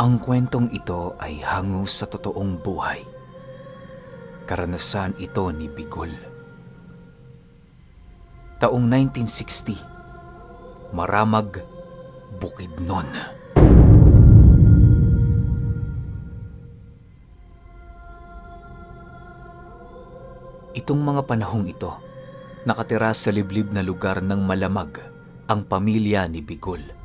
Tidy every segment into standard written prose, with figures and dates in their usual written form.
Ang kwentong ito ay hango sa totoong buhay. Karanasan ito ni Bigol. Taong 1960, Maramag, Bukidnon. Itong mga panahong ito, nakatira sa liblib na lugar ng malamag ang pamilya ni Bigol.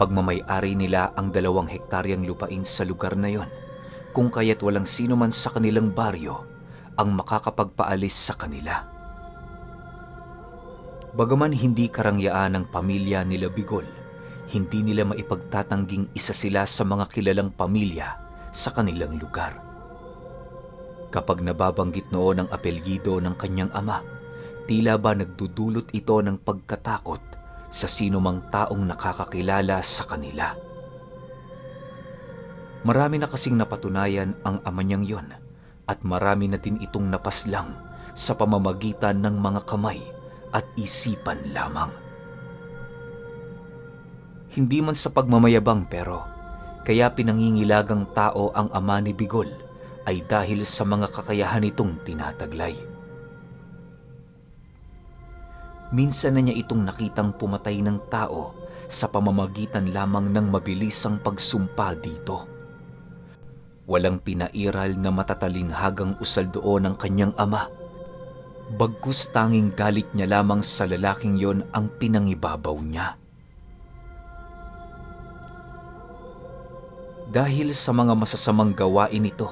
Pagmamay-ari nila ang 2 hektaryang lupain sa lugar na yon, kung kaya't walang sino man sa kanilang baryo ang makakapagpaalis sa kanila. Bagaman hindi karangyaan ng pamilya nila Bigol, hindi nila maipagtatangging isa sila sa mga kilalang pamilya sa kanilang lugar. Kapag nababanggit noon ang apelyido ng kanyang ama, tila ba nagdudulot ito ng pagkatakot sa sino mang taong nakakakilala sa kanila. Marami na kasing napatunayan ang ama niyang yon at marami na din itong napaslang sa pamamagitan ng mga kamay at isipan lamang. Hindi man sa pagmamayabang pero kaya pinangingilagang tao ang ama ni Bigol ay dahil sa mga kakayahan nitong tinataglay. Minsan na niya itong nakitang pumatay ng tao sa pamamagitan lamang ng mabilisang pagsumpa dito. Walang pinairal na matatalinghagang usal doon ng kanyang ama. Bagkus tanging galit niya lamang sa lalaking yon ang pinangibabaw niya. Dahil sa mga masasamang gawain nito,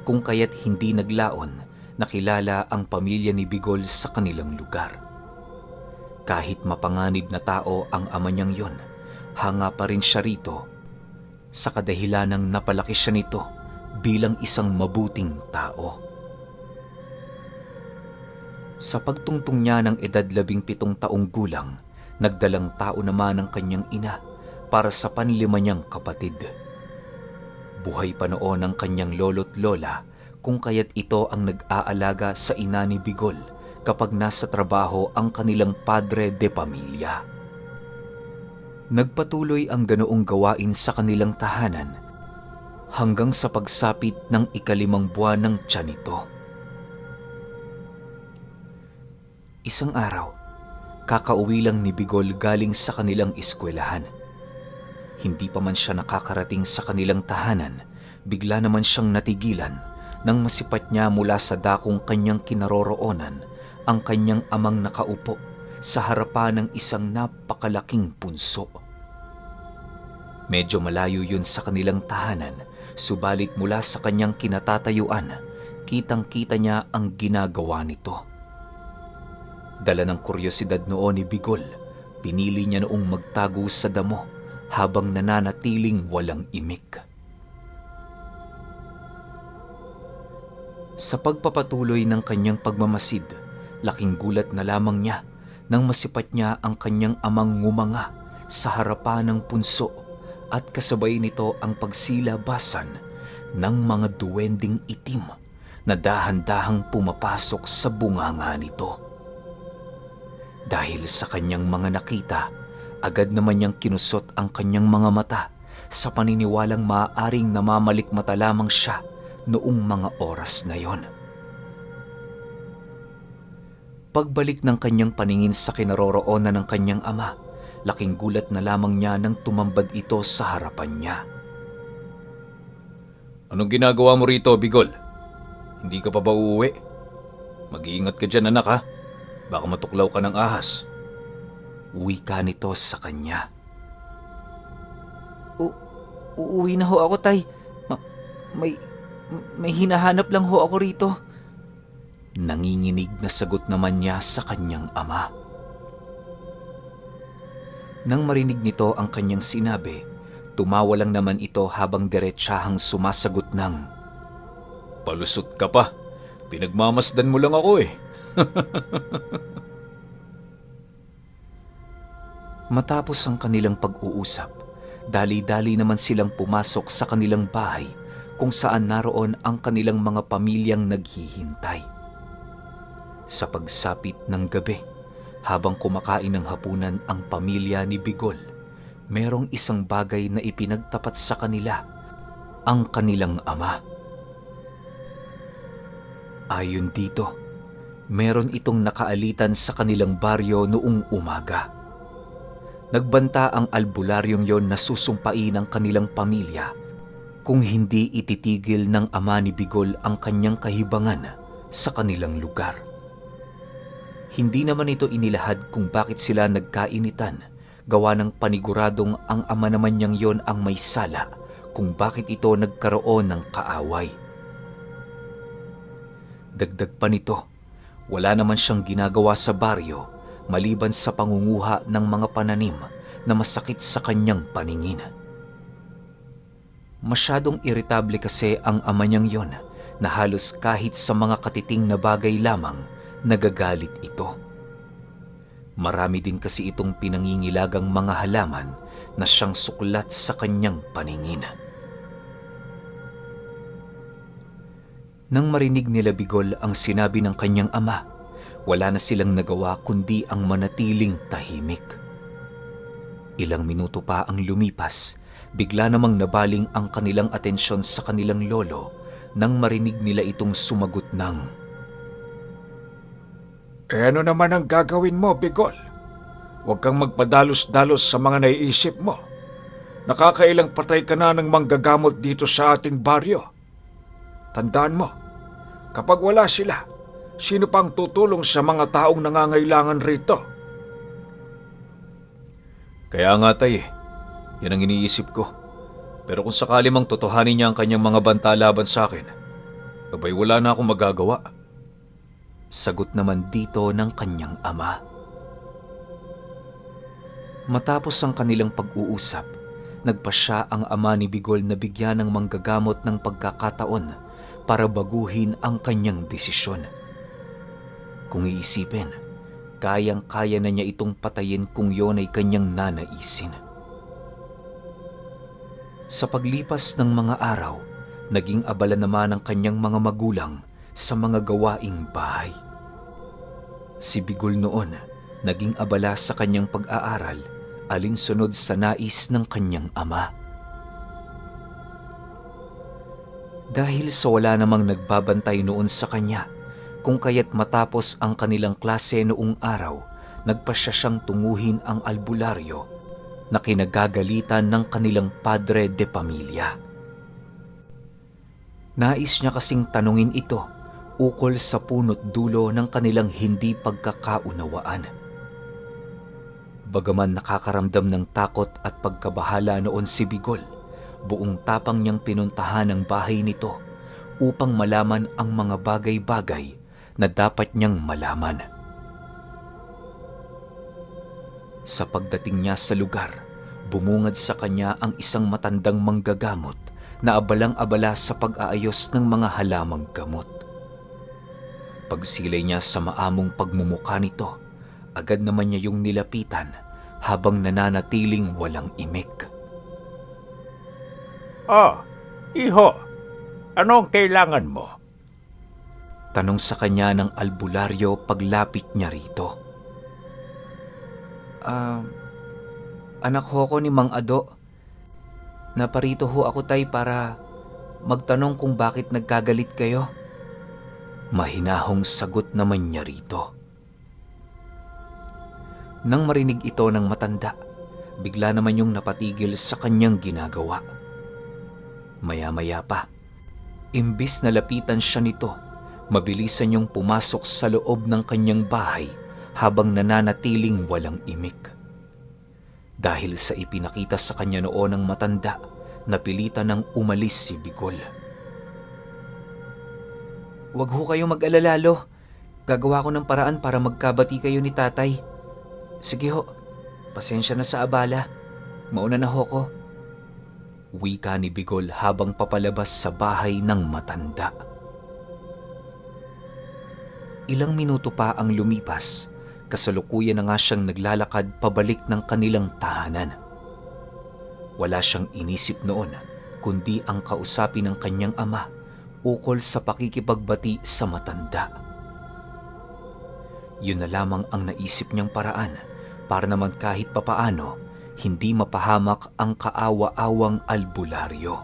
kung kaya't hindi naglaon, nakilala ang pamilya ni Bigol sa kanilang lugar. Kahit mapanganib na tao ang ama niyang yon, hanga pa rin siya rito sa kadahilanang napalaki siya nito bilang isang mabuting tao. Sa pagtungtong niya ng edad 17 taong gulang, nagdalang tao naman ang kanyang ina para sa panlima niyang kapatid. Buhay pa noon ang kanyang lolo't lola, kung kaya't ito ang nag-aalaga sa ina ni Bigol kapag nasa trabaho ang kanilang padre de pamilya. Nagpatuloy ang ganoong gawain sa kanilang tahanan hanggang sa pagsapit ng 5 buwan ng tiyan nito. Isang araw, kakauwi lang ni Bigol galing sa kanilang eskwelahan. Hindi pa man siya nakakarating sa kanilang tahanan, bigla naman siyang natigilan nang masipat niya mula sa dakong kanyang kinaroroonan ang kanyang amang nakaupo sa harapan ng isang napakalaking punso. Medyo malayo yun sa kanilang tahanan, subalit mula sa kanyang kinatatayuan, kitang-kita niya ang ginagawa nito. Dala ng kuryosidad noon ni Bigol, pinili niya noong magtago sa damo habang nananatiling walang imik. Sa pagpapatuloy ng kanyang pagmamasid, laking gulat na lamang niya nang masipat niya ang kanyang amang ngumanga sa harapan ng punso at kasabay nito ang pagsilabasan ng mga duwending itim na dahan-dahang pumapasok sa bunganga nito. Dahil sa kanyang mga nakita, agad naman niyang kinusot ang kanyang mga mata sa paniniwalang maaaring namamalikmata lamang siya noong mga oras na yon. Pagbalik ng kanyang paningin sa kinaroroonan ng kanyang ama, laking gulat na lamang niya nang tumambad ito sa harapan niya. "Anong ginagawa mo rito, Bigol? Hindi ka pa ba uuwi? Mag-iingat ka dyan, anak, ha? Baka matuklaw ka ng ahas." Wika nito sa kanya. Uuwi na ho ako, tay. May hinahanap lang ho ako rito." Nanginginig na sagot naman niya sa kanyang ama. Nang marinig nito ang kanyang sinabi, tumawa lang naman ito habang diretsahang sumasagot ng, "Palusot ka pa. Pinagmamasdan mo lang ako eh." Matapos ang kanilang pag-uusap, dali-dali naman silang pumasok sa kanilang bahay kung saan naroon ang kanilang mga pamilyang naghihintay. Sa pagsapit ng gabi, habang kumakain ng hapunan ang pamilya ni Bigol, merong isang bagay na ipinagtapat sa kanila, ang kanilang ama. Ayon dito, meron itong nakaalitan sa kanilang baryo noong umaga. Nagbanta ang albularyong yon na susumpain ang kanilang pamilya kung hindi ititigil ng ama ni Bigol ang kanyang kahibangan sa kanilang lugar. Hindi naman ito inilahad kung bakit sila nagkainitan, gawa ng paniguradong ang ama naman niyang yon ang may sala kung bakit ito nagkaroon ng kaaway. Dagdag pa nito, wala naman siyang ginagawa sa baryo maliban sa pangunguha ng mga pananim na masakit sa kanyang paningin. Masyadong iritable kasi ang ama niyang yon na halos kahit sa mga katiting na bagay lamang nagagalit ito. Marami din kasi itong pinangingilagang mga halaman na siyang suklat sa kanyang paningin. Nang marinig nila Bigol ang sinabi ng kanyang ama, wala na silang nagawa kundi ang manatiling tahimik. Ilang minuto pa ang lumipas, bigla namang nabaling ang kanilang atensyon sa kanilang lolo nang marinig nila itong sumagot ng, ano naman ang gagawin mo, Bigol? Huwag kang magpadalos-dalos sa mga naiisip mo. Nakakailang patay ka na ng manggagamot dito sa ating baryo. Tandaan mo, kapag wala sila, sino pang tutulong sa mga taong nangangailangan rito? Kaya nga tay, yan ang iniisip ko. Pero kung sakali mang totohanin niya ang kanyang mga banta laban sa akin, abay wala na akong magagawa. Sagot naman dito ng kanyang ama. Matapos ang kanilang pag-uusap, nagpasya ang ama ni Bigol na bigyan ng manggagamot ng pagkakataon para baguhin ang kanyang desisyon. Kung iisipin, kayang-kaya na niya itong patayin kung yon ay kanyang nanaisin. Sa paglipas ng mga araw, naging abala naman ang kanyang mga magulang sa mga gawaing bahay. Si Bigol noon, naging abala sa kanyang pag-aaral, alinsunod sa nais ng kanyang ama. Dahil sa wala namang nagbabantay noon sa kanya, kung kaya't matapos ang kanilang klase noong araw, nagpasya siyang tunguhin ang albularyo na kinagagalitan ng kanilang padre de pamilya. Nais niya kasing tanungin ito ukol sa punot dulo ng kanilang hindi pagkakaunawaan. Bagaman nakakaramdam ng takot at pagkabahala noon si Bigol, buong tapang niyang pinuntahan ang bahay nito upang malaman ang mga bagay-bagay na dapat niyang malaman. Sa pagdating niya sa lugar, bumungad sa kanya ang isang matandang manggagamot na abalang-abala sa pag-aayos ng mga halamang gamot. Pagsilay niya sa maamong pagmumukha nito, agad naman niya yung nilapitan habang nananatiling walang imik. Iho, anong kailangan mo? Tanong sa kanya ng albularyo paglapit niya rito. Anak ho ko ni Mang Ado. Naparito ho ako tay para magtanong kung bakit nagkagalit kayo. Mahinahong sagot naman niya rito. Nang marinig ito ng matanda, bigla naman yung napatigil sa kanyang ginagawa. Maya-maya pa, imbis na lapitan siya nito, mabilisan niyong pumasok sa loob ng kanyang bahay habang nananatiling walang imik. Dahil sa ipinakita sa kanya noon ng matanda, napilitan ng umalis si Bigol. Huwag ho kayong mag-alala, Lo. Gagawa ko ng paraan para magkabati kayo ni tatay. Sige ho, pasensya na sa abala. Mauna na ho ko. Wika ni Bigol habang papalabas sa bahay ng matanda. Ilang minuto pa ang lumipas, kasalukuyan na nga siyang naglalakad pabalik ng kanilang tahanan. Wala siyang inisip noon, kundi ang kausapin ng kanyang ama ukol sa pakikipagbati sa matanda. Yun na lamang ang naisip niyang paraan para naman kahit papaano hindi mapahamak ang kaawa-awang albularyo.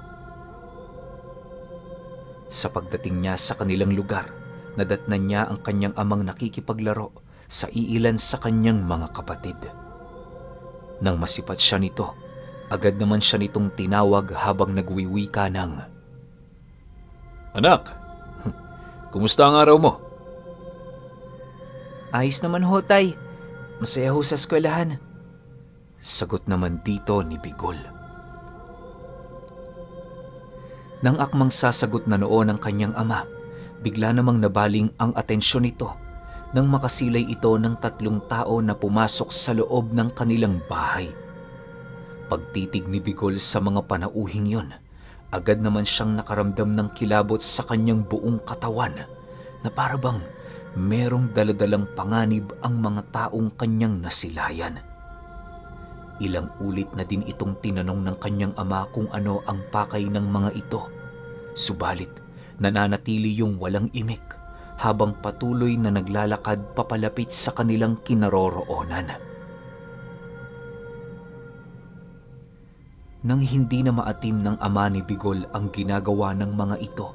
Sa pagdating niya sa kanilang lugar, nadatnan niya ang kanyang amang nakikipaglaro sa iilan sa kanyang mga kapatid. Nang masipat siya nito, agad naman siya nitong tinawag habang nagwiwika ng, Anak, kumusta ang araw mo? "Ayos naman ho, tay. Masaya ho sa eskwelahan." Sagot naman dito ni Bigol. Nang akmang sasagot na noon ang kanyang ama, bigla namang nabaling ang atensyon nito nang makasilay ito ng 3 tao na pumasok sa loob ng kanilang bahay. Pagtitig ni Bigol sa mga panauhing yon, agad naman siyang nakaramdam ng kilabot sa kanyang buong katawan na para bang merong daladalang panganib ang mga taong kanyang nasilayan. Ilang ulit na din itong tinanong ng kanyang ama kung ano ang pakay ng mga ito. Subalit, nananatili yung walang imik habang patuloy na naglalakad papalapit sa kanilang kinaroroonan. Nang hindi na maatim ng ama ni Bigol ang ginagawa ng mga ito,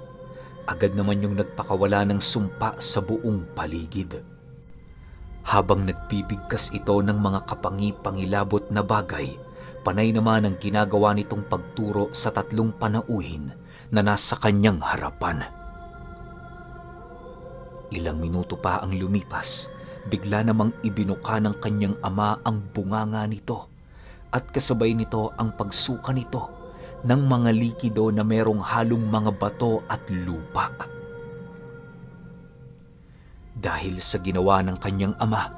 agad naman yung nagpakawala ng sumpa sa buong paligid. Habang nagbibigkas ito ng mga kapangi-pangilabot na bagay, panay naman ang ginagawa nitong pagturo sa 3 panauhin na nasa kanyang harapan. Ilang minuto pa ang lumipas, bigla namang ibinuka ng kanyang ama ang bunganga nito at kasabay nito ang pagsuka nito ng mga likido na merong halong mga bato at lupa. Dahil sa ginawa ng kanyang ama,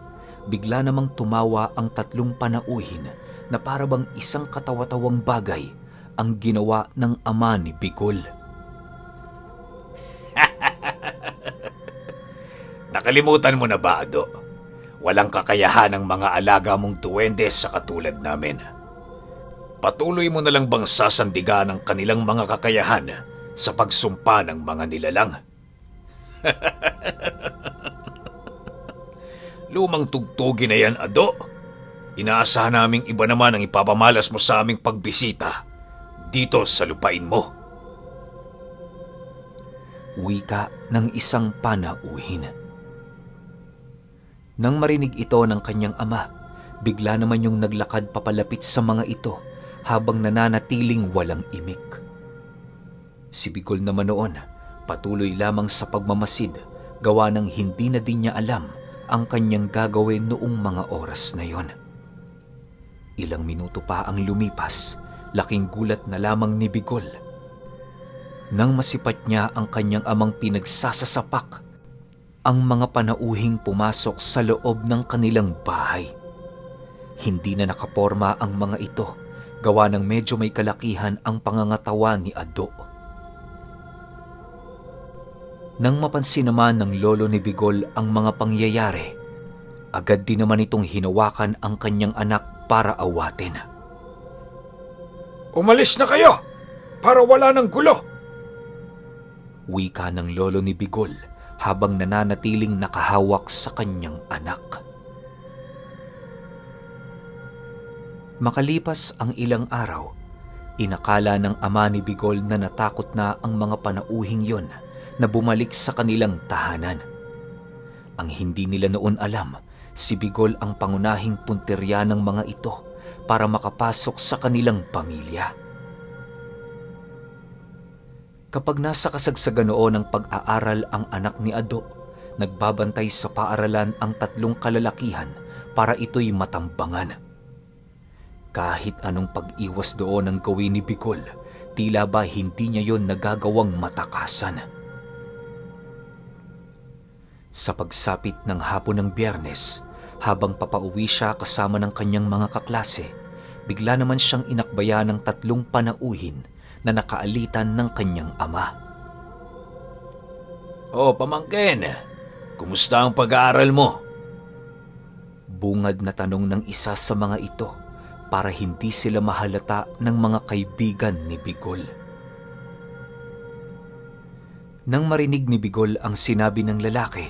bigla namang tumawa ang 3 panauhin na parabang isang katawa-tawang bagay ang ginawa ng ama ni Bigol. Nakalimutan mo na ba, Ado? Walang kakayahan ng mga alaga mong duwende sa katulad namin. Patuloy mo na lang bang sasandigan ang kanilang mga kakayahan sa pagsumpa ng mga nilalang? Lumang tugtugin na yan, Ado. Inaasahan naming iba naman ang ipapamalas mo sa aming pagbisita dito sa lupain mo. Wika ng isang panauhin. Nang marinig ito ng kanyang ama, bigla naman yung naglakad papalapit sa mga ito habang nananatiling walang imik. Si Bigol naman noon, patuloy lamang sa pagmamasid, gawa ng hindi na din niya alam ang kanyang gagawin noong mga oras na yon. Ilang minuto pa ang lumipas, laking gulat na lamang ni Bigol nang masipat niya ang kanyang amang pinagsasasapak ang mga panauhing pumasok sa loob ng kanilang bahay. Hindi na nakaporma ang mga ito, gawa ng medyo may kalakihan ang pangangatawan ni Ado. Nang mapansin naman ng lolo ni Bigol ang mga pangyayari, agad din naman itong hinawakan ang kanyang anak para awatin. Umalis na kayo para wala ng gulo! Wika ng lolo ni Bigol habang nananatiling nakahawak sa kanyang anak. Makalipas ang ilang araw, inakala ng ama ni Bigol na natakot na ang mga panauhing yon na bumalik sa kanilang tahanan. Ang hindi nila noon alam, si Bigol ang pangunahing punterya ng mga ito para makapasok sa kanilang pamilya. Kapag nasa kasagsagan noon ng pag-aaral ang anak ni Ado, nagbabantay sa paaralan ang 3 kalalakihan para ito'y matambangan. Kahit anong pag-iwas doon ang gawin ni Bigol, tila ba hindi niya yon nagagawang matakasan. Sa pagsapit ng hapon ng Biyernes, habang papauwi siya kasama ng kanyang mga kaklase, bigla naman siyang inakbayan ng 3 panauhin na nakaalitan ng kanyang ama. Oh, pamangkin, kumusta ang pag-aaral mo? Bungad na tanong ng isa sa mga ito para hindi sila mahalata ng mga kaibigan ni Bigol. Nang marinig ni Bigol ang sinabi ng lalaki,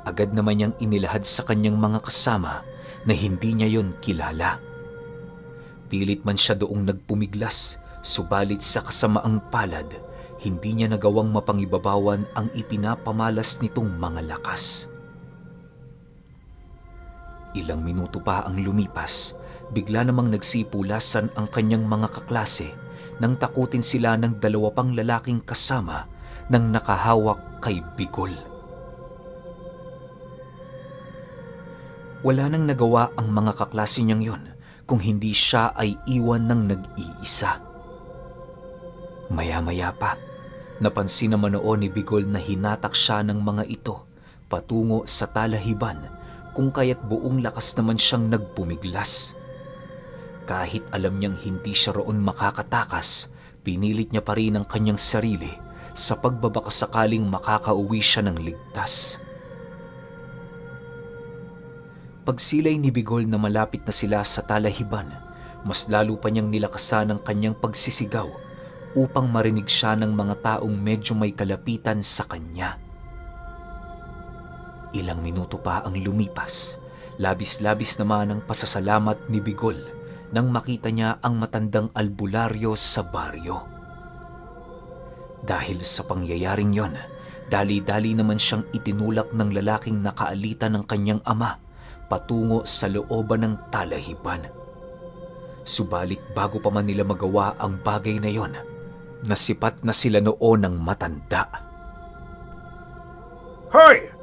agad naman niyang inilahad sa kanyang mga kasama na hindi niya yon kilala. Pilit man siya doong nagpumiglas, subalit sa kasamaang palad, hindi niya nagawang mapangibabawan ang ipinapamalas nitong mga lakas. Ilang minuto pa ang lumipas, bigla namang nagsipulasan ang kanyang mga kaklase nang takutin sila ng 2 pang lalaking kasama nang nakahawak kay Bigol. Wala nang nagawa ang mga kaklase niyang yon kung hindi siya ay iwan ng nag-iisa. Maya-maya pa, napansin naman noon ni Bigol na hinatak siya ng mga ito patungo sa talahiban, kung kaya't buong lakas naman siyang nagpumiglas. Kahit alam niyang hindi siya roon makakatakas, pinilit niya pa rin ang kanyang sarili sa pagbabakasakaling makakauwi siya ng ligtas. Pagsilay ni Bigol na malapit na sila sa talahiban, mas lalo pa niyang nilakasan ang kanyang pagsisigaw upang marinig siya ng mga taong medyo may kalapitan sa kanya. Ilang minuto pa ang lumipas, labis-labis naman ang pasasalamat ni Bigol nang makita niya ang matandang albularyo sa baryo. Dahil sa pangyayaring yon, dali-dali naman siyang itinulak ng lalaking nakaalita ng kanyang ama patungo sa looban ng talahiban. Subalit bago pa man nila magawa ang bagay na yon, nasipat na sila noon ng matanda. Hoy!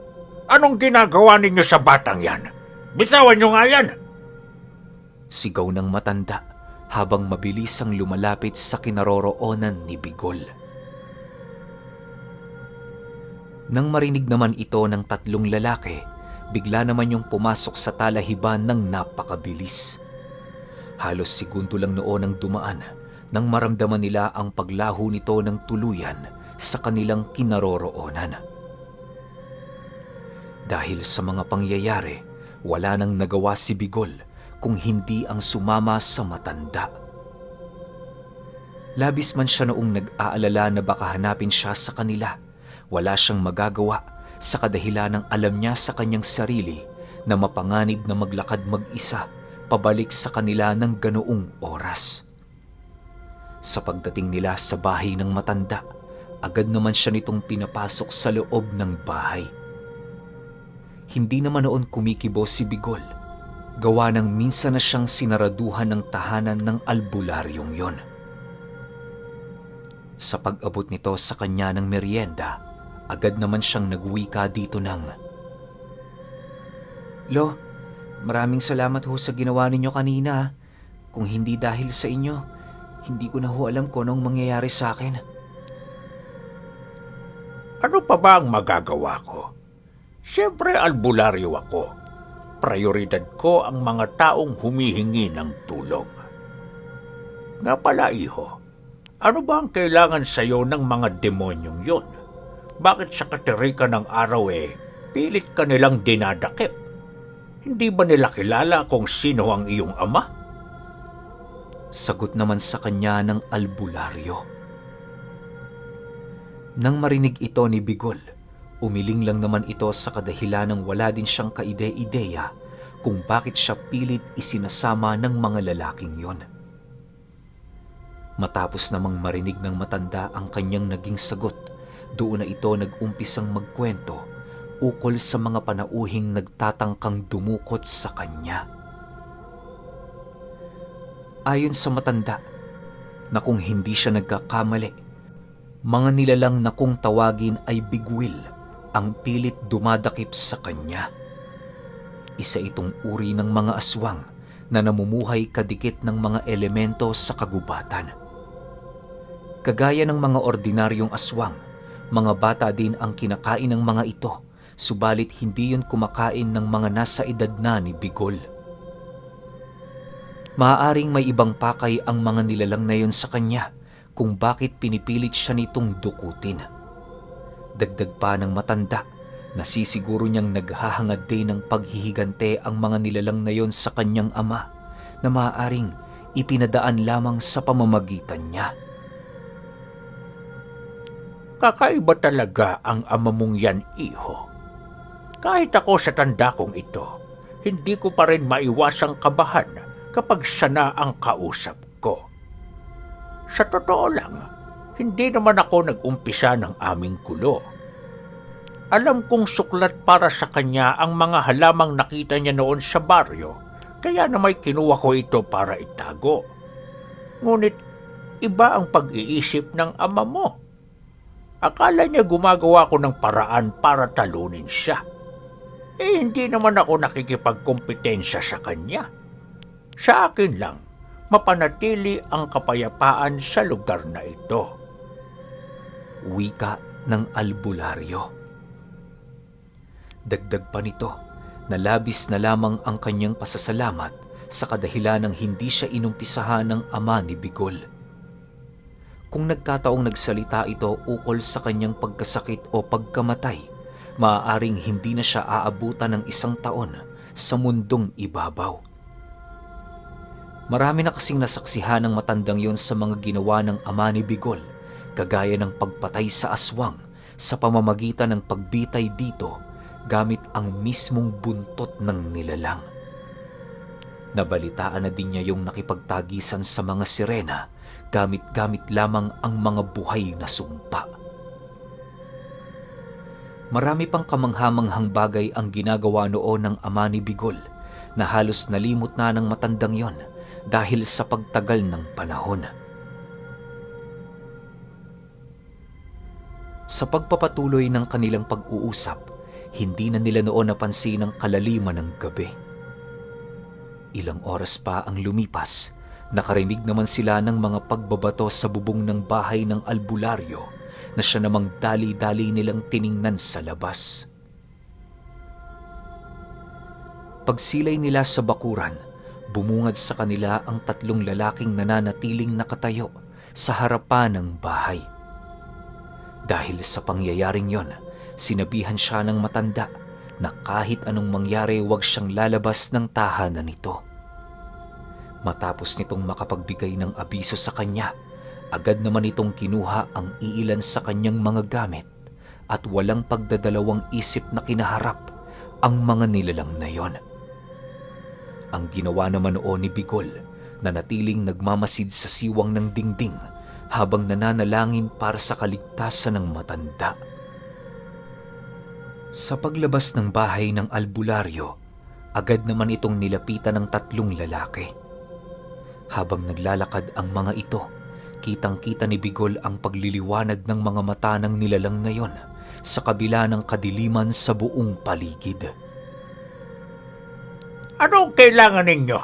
Anong ginagawa ninyo sa batang yan? Bitawan nyo nga yan! Sigaw ng matanda habang mabilis ang lumalapit sa kinaroroonan ni Bigol. Nang marinig naman ito ng 3 lalaki, bigla naman yung pumasok sa talahiban ng napakabilis. Halos segundo lang noon ang dumaan nang maramdaman nila ang paglaho nito ng tuluyan sa kanilang kinaroroonan. Dahil sa mga pangyayari, wala nang nagawa si Bigol kung hindi ang sumama sa matanda. Labis man siya noong nag-aalala na baka hanapin siya sa kanila, wala siyang magagawa sa kadahilan ng alam niya sa kanyang sarili na mapanganib na maglakad mag-isa pabalik sa kanila ng ganoong oras. Sa pagdating nila sa bahay ng matanda, agad naman siya nitong pinapasok sa loob ng bahay. Hindi naman noon kumikibo si Bigol, gawa ng minsan na siyang sinaraduhan ng tahanan ng albularyong yon. Sa pag-abot nito sa kanya ng merienda, agad naman siyang nagwika dito ng, "Lo, maraming salamat ho sa ginawa ninyo kanina. Kung hindi dahil sa inyo, hindi ko na ho alam kung anong mangyayari sa akin." Ano pa ba ang magagawa ko? Siyempre albularyo ako. Prioridad ko ang mga taong humihingi ng tulong. Nga pala, iho, ano ba ang kailangan sa'yo ng mga demonyong yon? Bakit sa katirika ng araw pilit ka nilang dinadakip? Hindi ba nila kilala kung sino ang iyong ama? Sagot naman sa kanya ng albularyo. Nang marinig ito ni Bigol, umiling lang naman ito sa kadahilan ng wala din siyang kaide-ideya kung bakit siya pilit isinasama ng mga lalaking yon. Matapos namang marinig ng matanda ang kanyang naging sagot, doon na ito nag-umpisang magkwento ukol sa mga panauhing nagtatangkang dumukot sa kanya. Ayon sa matanda, na kung hindi siya nagkakamali, mga nilalang na kung tawagin ay bigwil ang pilit dumadakip sa kanya. Isa itong uri ng mga aswang na namumuhay kadikit ng mga elemento sa kagubatan. Kagaya ng mga ordinaryong aswang, mga bata din ang kinakain ng mga ito, subalit hindi yun kumakain ng mga nasa edad na ni Bigol. Maaaring may ibang pakay ang mga nilalang na yun sa kanya kung bakit pinipilit siya nitong dukutin. Dagdag pa ng matanda, nasisiguro niyang naghahangad din ng paghihigante ang mga nilalang na yon sa kanyang ama na maaaring ipinadaan lamang sa pamamagitan niya. Kakaiba talaga ang ama mong yan, iho. Kahit ako sa tanda kong ito, hindi ko pa rin maiwasang kabahan kapag siya na ang kausap ko. Sa totoo lang, hindi naman ako nag-umpisa ng aming gulo. Alam kong suklat para sa kanya ang mga halamang nakita niya noon sa baryo, kaya na may kinuha ko ito para itago. Ngunit iba ang pag-iisip ng ama mo. Akala niya gumagawa ko ng paraan para talunin siya. Hindi naman ako nakikipagkompetensya sa kanya. Sa akin lang, mapanatili ang kapayapaan sa lugar na ito. Wika ng albularyo. Dagdag pa nito na labis na lamang ang kanyang pasasalamat sa kadahilan ng hindi siya inumpisahan ng ama ni Bigol. Kung nagkataong nagsalita ito ukol sa kanyang pagkasakit o pagkamatay, maaaring hindi na siya aabutan ng 1 taon sa mundong ibabaw. Marami na kasing nasaksihan ng matandang yon sa mga ginawa ng ama ni Bigol, kagaya ng pagpatay sa aswang sa pamamagitan ng pagbitay dito gamit ang mismong buntot ng nilalang. Nabalitaan na din niya yung nakipagtagisan sa mga sirena gamit-gamit lamang ang mga buhay na sumpa. Marami pang kamanghamanghang bagay ang ginagawa noon ng ama ni Bigol na halos nalimot na ng matandang yon dahil sa pagtagal ng panahon. Sa pagpapatuloy ng kanilang pag-uusap, hindi na nila noon napansin ang kalaliman ng gabi. Ilang oras pa ang lumipas, nakarinig naman sila ng mga pagbabato sa bubong ng bahay ng albularyo na siya namang dali-dali nilang tiningnan sa labas. Pagsilay nila sa bakuran, bumungad sa kanila ang 3 lalaking nananatiling nakatayo sa harapan ng bahay. Dahil sa pangyayaring yon, sinabihan siya ng matanda na kahit anong mangyari huwag siyang lalabas ng tahanan nito. Matapos nitong makapagbigay ng abiso sa kanya, agad naman itong kinuha ang iilan sa kanyang mga gamit at walang pagdadalawang isip na kinaharap ang mga nilalang na yon. Ang ginawa naman noon ni Bigol na natiling nagmamasid sa siwang ng dingding habang nananalangin para sa kaligtasan ng matanda. Sa paglabas ng bahay ng albularyo, agad naman itong nilapitan ng 3 lalaki. Habang naglalakad ang mga ito, kitang-kita ni Bigol ang pagliliwanag ng mga mata ng nilalang na yon sa kabila ng kadiliman sa buong paligid. Anong kailangan ninyo?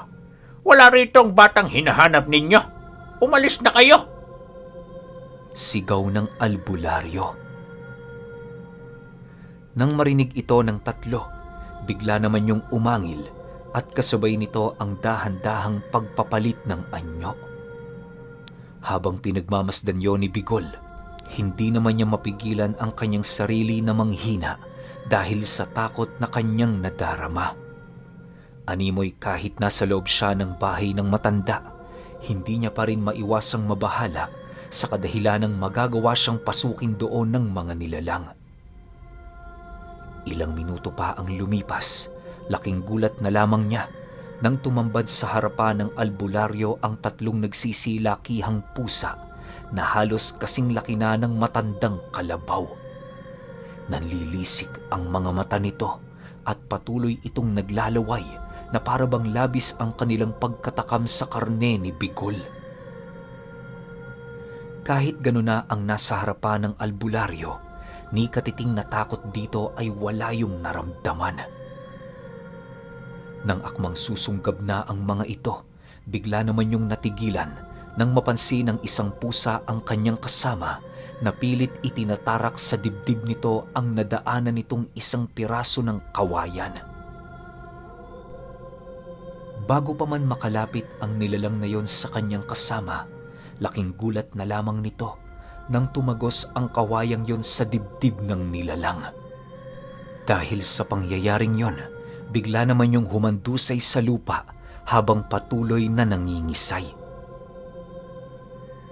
Wala ritong batang hinahanap ninyo. Umalis na kayo! Sigaw ng albularyo. Nang marinig ito ng 3, bigla naman yung umangil at kasabay nito ang dahan-dahang pagpapalit ng anyo. Habang pinagmamasdan yon ni Bigol, hindi naman niya mapigilan ang kanyang sarili na manghina dahil sa takot na kanyang nadarama. Animoy kahit nasa loob siya ng bahay ng matanda, hindi niya pa rin maiwasang mabahala sa kadahilanang magagawa siyang pasukin doon ng mga nilalang. Ilang minuto pa ang lumipas, laking gulat na lamang niya nang tumambad sa harapan ng albularyo ang 3 nagsisilakihang pusa na halos kasing laki na ng matandang kalabaw. Nanlilisik ang mga mata nito at patuloy itong naglalaway na parabang labis ang kanilang pagkatakam sa karne ni Bigol. Kahit gano'n na ang nasa harapan ng albularyo, ni katiting na takot dito ay wala yung naramdaman. Nang akmang susunggab na ang mga ito, bigla naman yung natigilan nang mapansin ng isang pusa ang kanyang kasama na pilit itinatarak sa dibdib nito ang nadaanan nitong isang piraso ng kawayan. Bago pa man makalapit ang nilalang na yon sa kanyang kasama, laking gulat na lamang nito nang tumagos ang kawayang yon sa dibdib ng nilalang. Dahil sa pangyayaring yon, bigla naman yung humandusay sa lupa habang patuloy na nangingisay.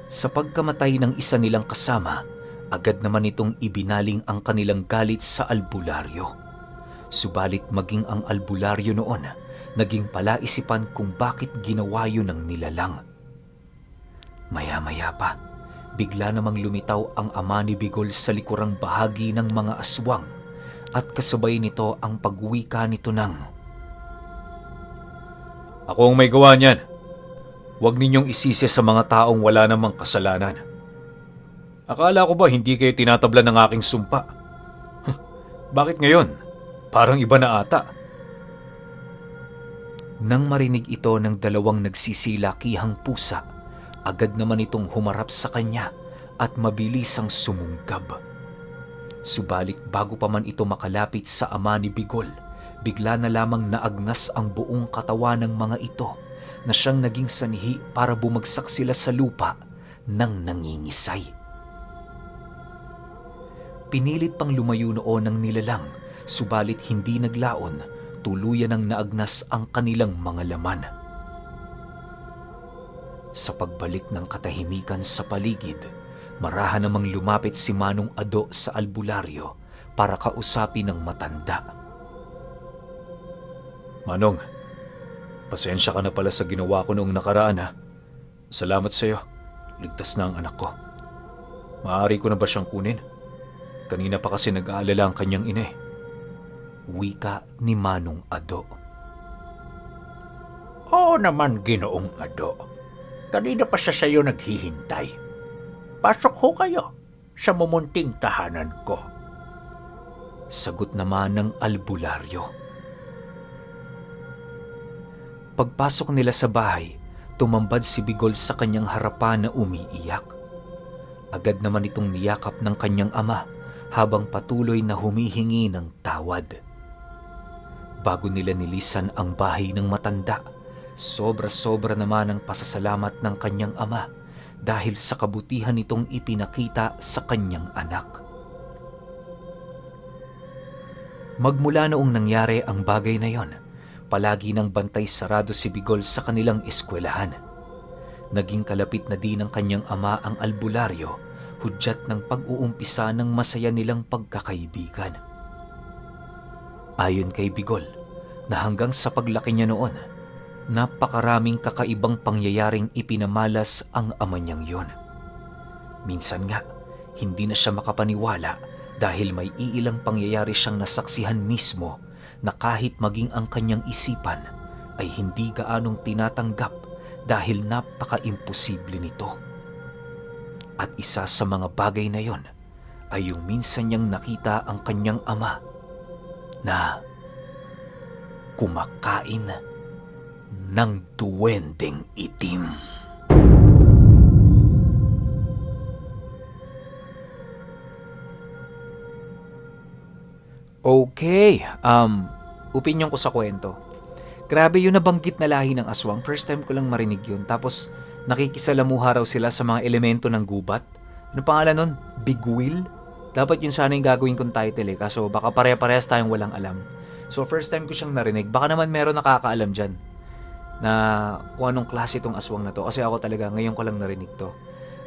Sa pagkamatay ng isa nilang kasama, agad naman itong ibinaling ang kanilang galit sa albularyo. Subalit maging ang albularyo noon, naging palaisipan kung bakit ginawa yun ng nilalang. Maya-maya pa, bigla namang lumitaw ang ama ni Bigol sa likurang bahagi ng mga aswang at kasabay nito ang pagwika nito ng, Ako ang may gawa niyan. Huwag ninyong isisi sa mga taong wala namang kasalanan. Akala ko ba hindi kayo tinatabla ng aking sumpa? Bakit ngayon? Parang iba na ata. Nang marinig ito ng dalawang nagsisilakihang pusa, agad naman itong humarap sa kanya at mabilisang sumunggab. Subalit bago pa man ito makalapit sa ama ni Bigol, bigla na lamang naagnas ang buong katawan ng mga ito na siyang naging sanhi para bumagsak sila sa lupa nang nangingisay. Pinilit pang lumayo noon ng nilalang, subalit hindi naglaon, tuluyan ang naagnas ang kanilang mga laman. Sa pagbalik ng katahimikan sa paligid, marahan namang lumapit si Manong Ado sa albularyo para kausapin ng matanda. Manong, pasensya ka na pala sa ginawa ko noong nakaraan ha. Salamat sa iyo. Ligtas na ang anak ko. Maaari ko na ba siyang kunin? Kanina pa kasi nag-aalala ang kanyang ina eh. Wika ni Manong Ado. Oo naman, Ginoong Ado. Kanina pa siya sa'yo naghihintay. Pasok ho kayo sa mumunting tahanan ko. Sagot naman ng albularyo. Pagpasok nila sa bahay, tumambad si Bigol sa kanyang harapan na umiiyak. Agad naman itong niyakap ng kanyang ama habang patuloy na humihingi ng tawad. Bago nila nilisan ang bahay ng matanda, sobra-sobra naman ang pasasalamat ng kanyang ama dahil sa kabutihan nitong ipinakita sa kanyang anak. Magmula noong nangyari ang bagay na yon, palagi ng bantay sarado si Bigol sa kanilang eskwelahan. Naging kalapit na din ng kanyang ama ang albularyo, hudyat ng pag-uumpisa ng masaya nilang pagkakaibigan. Ayon kay Bigol, na hanggang sa paglaki niya noon, napakaraming kakaibang pangyayaring ipinamalas ang ama niyang yon. Minsan nga, hindi na siya makapaniwala dahil may iilang pangyayari siyang nasaksihan mismo na kahit maging ang kanyang isipan ay hindi gaanong tinatanggap dahil napaka-imposible nito. At isa sa mga bagay na yon ay yung minsan niyang nakita ang kanyang ama na kumakain ng duwendeng itim. Okay, opinion ko sa kwento. Grabe yung nabanggit na lahi ng aswang. First time ko lang marinig yun. Tapos nakikisalamuha raw sila sa mga elemento ng gubat. Ano pangalan nun? Bigwil? Dapat yun sana yung gagawin kong title eh. Kaso baka pare-parehas tayong walang alam. So first time ko siyang narinig. Baka naman meron nakakaalam dyan na kung anong klase itong aswang na to. Kasi ako talaga ngayon ko lang narinig to.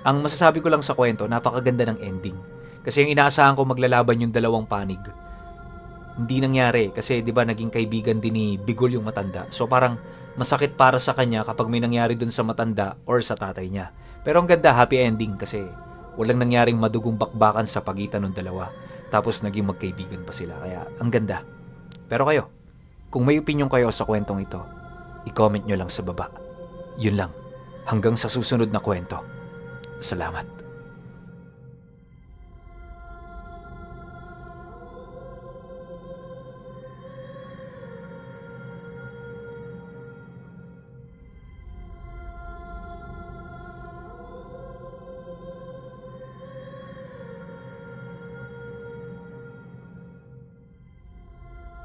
Ang masasabi ko lang sa kwento, napakaganda ng ending. Kasi yung inaasahan ko maglalaban yung dalawang panig, hindi nangyari kasi 'di ba naging kaibigan din ni Bigol yung matanda. So parang masakit para sa kanya kapag may nangyari dun sa matanda or sa tatay niya. Pero ang ganda, happy ending kasi walang nangyaring madugong bakbakan sa pagitan ng dalawa. Tapos naging magkaibigan pa sila. Kaya ang ganda. Pero kayo, kung may opinion kayo sa kwentong ito, i-comment nyo lang sa baba. Yun lang. Hanggang sa susunod na kwento. Salamat.